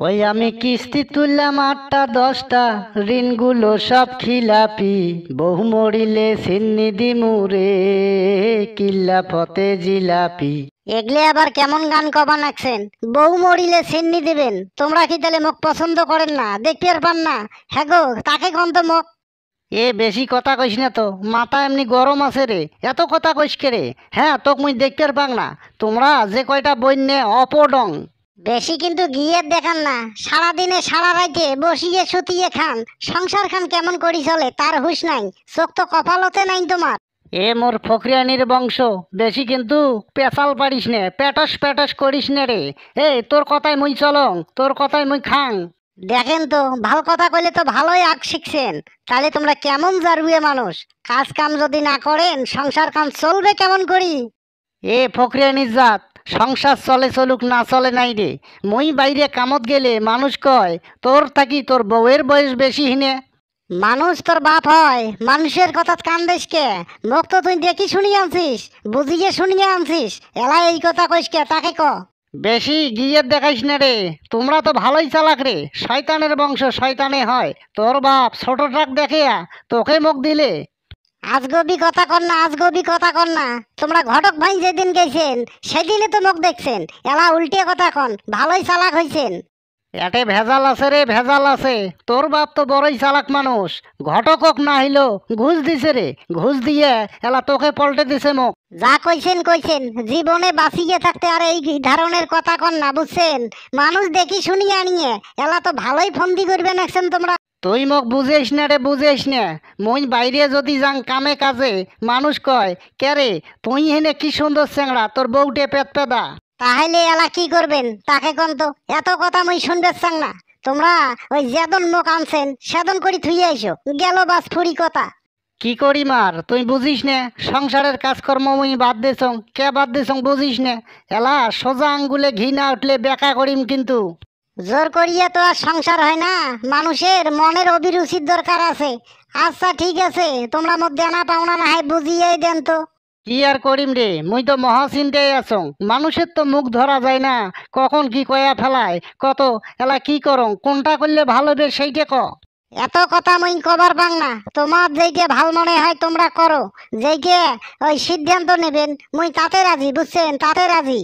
ওই আমি কিস্তি তুললাম 8টা 10টা, ঋণগুলো সব খিলাপি। বহু মরিলে সিন্নি দিমুরে, কিল্লা ফতে জিলাপি। এগলে আবার কেমন গান কবা নাকছেন? বউ মরিলে সিন্নি দিবেন? তোমরা কি তাহলে মুখ পছন্দ করেন না, দেখতে পান না? হ্যাঁ গো, তাকে গন্ধ মুখ। এ বেশি কথা কইস না তো, মাথা এমনি গরম আছে রে, এত কথা কইস কে রে? হ্যাঁ, তোক মুই দেখতে পাং না। তোমরা যে কয়টা বইনে অপডং। বেশি কিন্তু গিয়ে দেখান না। সারাদিনে সারা রাইতে বসিয়ে শুতিয়ে খান, সংসার খান কেমন করি চলে তার হুঁশ নাই। চোখ তো কপালতে নাই তোমার। এ মোর ফকরিয়ানির বংশ, বেশি কিন্তু পেঁচাল পারিস নে, প্যাটস প্যাটস করিস নে রে। তোর কথাই মুই চলং, তোর কথাই মুই খাং। দেখেন তো, ভাল কথা কইলে তো ভালোই আগ শিখছেন। তাহলে তোমরা কেমন জারুয়ে মানুষ? কাজ কাম যদি না করেন সংসার কাম চলবে কেমন করি? এ ফকরিয়ানির জাত, সংসার চলে চলুক না চলে নাই রে। মুই বাইরে কামত গেলে মানুষ কয় তোর থাকি তোর বউয়ের বয়স বেশি হিনে। মানুষ তোর বাপ হয়, মানুষের কথা কান দিস কে? মুখ তো তুই দেখি শুনিয়ে আনছিস, বুঝিয়ে শুনিয়ে আনছিস। এলা এই কথা কইস কে, তাকে ক। বেশি গিয়ে দেখাইস না রে। তোমরা তো ভালোই চালাক রে, শয়তানের বংশ শয়তানে হয়। তোর বাপ ছোট ট্রাক দেখে তোকে মুখ দিলে। আজগবি কথা কর না, আজগবি কথা কর না। তোমরা ঘটক ভাই যেদিন গেছেন সেদিনে তো মুখ দেখছেন। এলা উল্টে কথা কন, ভালোই চালাক হইছেন। এতে ভেজাল আছে রে, ভেজাল আছে। তোর বাপ তো বড়ই চালাক মানুষ। ঘটকক না হইলো ঘুষ দিছে রে, ঘুষ দিয়ে এলা তোকে পল্টে দিছে মুখ। যা কইছেন কইছেন, জীবনে বাঁচিয়ে থাকতে আর এই ধরনের কথা কন না, বুঝছেন? মানুষ দেখি শুনিয়ে আনিয়ে এলা তো ভালোই ফন্দি করবে নাকছেন তোমরা। তুই মোক বুঝেস না রে, বুঝেস না। মুই বাইরে যদি যাং কামে কাজে, মানুষ কয় কে রে তুই হেনে কি সুন্দর চেংড়া, তোর বউটে পেট পেদা। তাহলে এলা কি করবেন তাকে কন তো। এত কথা মুই শুনবে চাং না। তোমরা ওই যেদন মুখ আনছেন সেদন করি থুইয়ে আইসো, গেল বাস ফুরি কথা। কি করি মার, তুই বুঝিস না? সংসারের কাজকর্ম মুই বাদ দিছং, কে বাদ দিছং বুঝিস না? এলা সোজা আঙ্গুলে ঘি না উঠলে বেকা করিম কিন্তু। জোর করিয়া তো আর সংসার হয় না, মানুষের মনের অভিরুচির দরকার আছে। আচ্ছা ঠিক আছে, তোমরা মধ্যে আনা পাওনা না হয় বুঝিয়েই দেন তো। কি আর করিম রে, মুই তো মহাচিন্তায় আছং। মানুষের তো মুখ ধরা যায় না, কখন কি কয়া ফেলায় কত। এলা কি করং, কোনটা করলে ভালো হবে সেইটা ক। এত কথা মুই কবার পাং না। তোমার যেইটা ভাল মনে হয় তোমরা করো, যেইটা ওই সিদ্ধান্ত নেবেন মুই তাতে রাজি, বুঝছেন? তাতে রাজি।